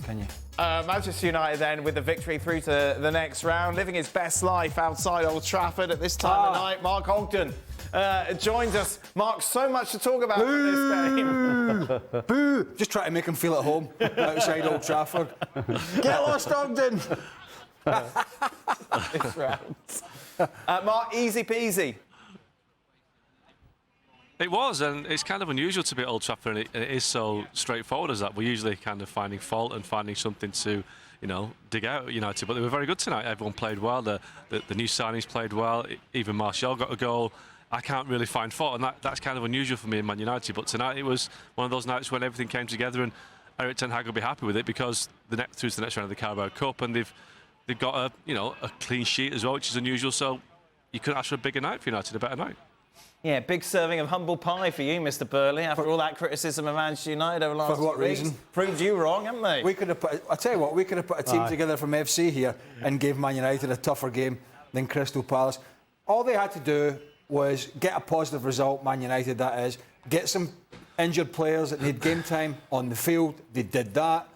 can you? Manchester United then with the victory through to the next round, living his best life outside Old Trafford at this time of night. Mark Ogden joins us. Mark, so much to talk about in this game. Boo! Just try to make him feel at home outside Old Trafford. Get lost, Ogden! This round. Mark, easy peasy. It was, and it's kind of unusual to be at Old Trafford, and it is so straightforward as that. We're usually kind of finding fault and finding something to, dig out at United. But they were very good tonight. Everyone played well. The new signings played well. Even Martial got a goal. I can't really find fault, and that's kind of unusual for me in Man United. But tonight it was one of those nights when everything came together, and Erik Ten Hag will be happy with it because through to the next round of the Carabao Cup, and they've got a clean sheet as well, which is unusual. So you couldn't ask for a bigger night for United, a better night. Yeah, big serving of humble pie for you, Mr. Burley, after all that criticism of Manchester United over the last 2 weeks. For what reason? Proved you wrong, haven't they? We could have I tell you what, we could have put a team together from FC here and gave Man United a tougher game than Crystal Palace. All they had to do was get a positive result, Man United that is, get some injured players that need game time on the field. They did that.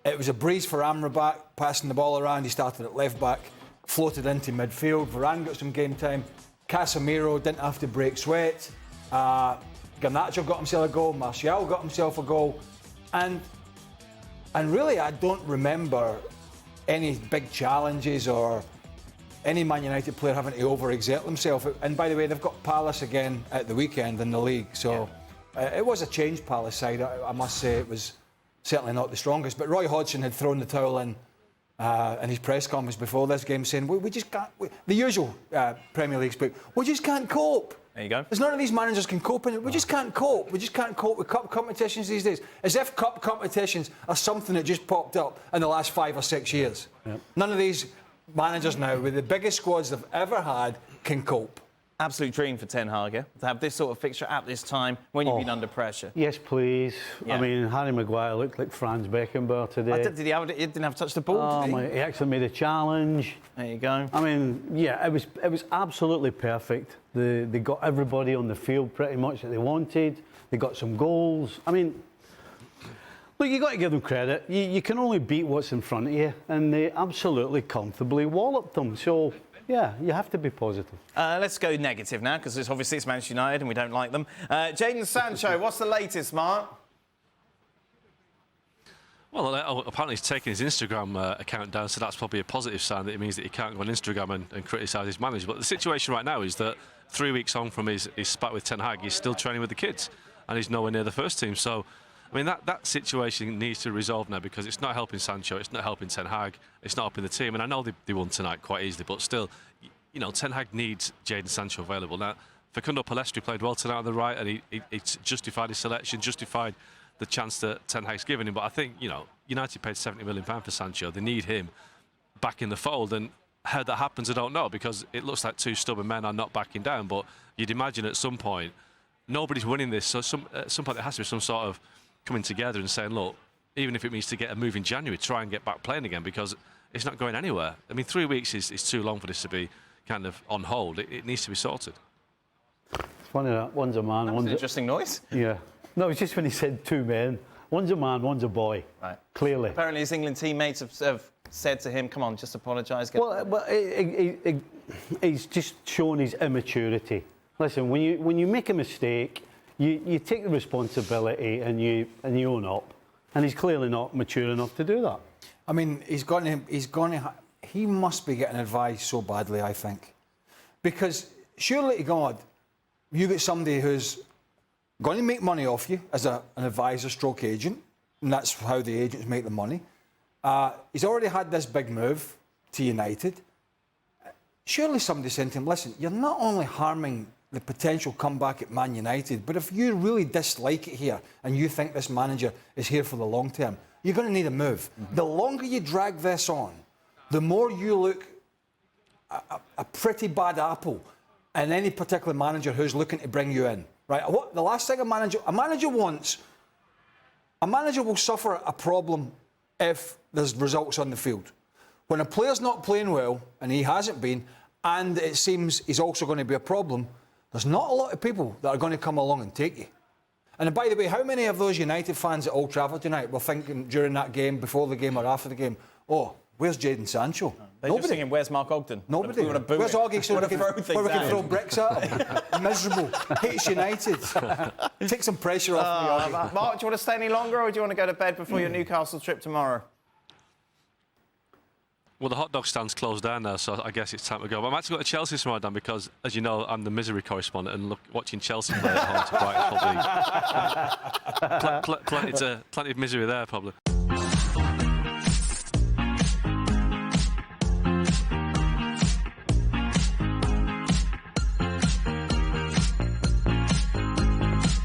It was a breeze for Amrabat, passing the ball around. He started at left back, floated into midfield. Varane got some game time. Casemiro didn't have to break sweat. Garnacho got himself a goal. Martial got himself a goal. And really, I don't remember any big challenges or any Man United player having to overexert themselves. And by the way, they've got Palace again at the weekend in the league. So it was a changed Palace side. I must say it was certainly not the strongest. But Roy Hodgson had thrown the towel in his press conference before this game, saying, we just can't... the usual Premier League speak. We just can't cope. There you go. There's none of these managers can cope in it. We just can't cope. We just can't cope with cup competitions these days. As if cup competitions are something that just popped up in the last 5 or 6 years. Yep. None of these managers now, with the biggest squads they've ever had, can cope. Absolute dream for Ten Hag, to have this sort of fixture at this time when you've been under pressure. Yes, please. Yeah. I mean, Harry Maguire looked like Franz Beckenbauer today. He didn't have to touch the ball, did he? He actually made a challenge. There you go. I mean, yeah, it was absolutely perfect. They got everybody on the field pretty much that they wanted. They got some goals. I mean, look, you've got to give them credit. You can only beat what's in front of you, and they absolutely comfortably walloped them. So, yeah, you have to be positive. Let's go negative now, because obviously it's Manchester United and we don't like them. Jadon Sancho, what's the latest, Mark? Well, apparently he's taken his Instagram account down, so that's probably a positive sign that it means that he can't go on Instagram and criticise his manager. But the situation right now is that 3 weeks on from his spat with Ten Hag, he's still training with the kids, and he's nowhere near the first team. So, I mean, that situation needs to resolve now, because it's not helping Sancho, it's not helping Ten Hag, it's not helping the team. And I know they won tonight quite easily, but still, Ten Hag needs Jadon Sancho available. Now, Facundo Pellistri played well tonight on the right, and he justified his selection, justified the chance that Ten Hag's given him. But I think, United paid £70 million for Sancho. They need him back in the fold. And how that happens, I don't know, because it looks like two stubborn men are not backing down. But you'd imagine at some point, nobody's winning this. So at some point, there has to be some sort of coming together and saying, look, even if it means to get a move in January, try and get back playing again, because it's not going anywhere. I mean, 3 weeks is too long for this to be kind of on hold. It needs to be sorted. It's funny that one's a man, That was an interesting noise. Yeah. No, it's just when he said two men. One's a man, one's a boy. Right. Clearly. Apparently his England teammates have said to him, come on, just apologise. Well, he's just shown his immaturity. Listen, when you make a mistake, you take the responsibility and you own up. And he's clearly not mature enough to do that. I mean, he must be getting advice so badly, I think. Because surely to God, you get somebody who's going to make money off you as an advisor stroke agent, and that's how the agents make the money. He's already had this big move to United. Surely somebody's saying to him, listen, you're not only harming the potential comeback at Man United, but if you really dislike it here and you think this manager is here for the long term, you're going to need a move. Mm-hmm. The longer you drag this on, the more you look a pretty bad apple in any particular manager who's looking to bring you in. Right? The last thing a manager wants, a manager will suffer a problem if there's results on the field. When a player's not playing well, and he hasn't been, and it seems he's also going to be a problem, there's not a lot of people that are going to come along and take you. And by the way, how many of those United fans at Old Trafford tonight were thinking during that game, before the game or after the game, oh, where's Jadon Sancho? They're just singing, where's Mark Ogden? Nobody. We want to boo where's him. Ogden so we can throw bricks at him? Miserable. Hates United. Take some pressure off me, Ogden. Mark, do you want to stay any longer, or do you want to go to bed before your Newcastle trip tomorrow? Well, the hot dog stand's closed down now, so I guess it's time to go. But I'm actually going to Chelsea tomorrow, Dan, because, as you know, I'm the misery correspondent, and watching Chelsea play at home to Brighton probably plenty of misery there, probably.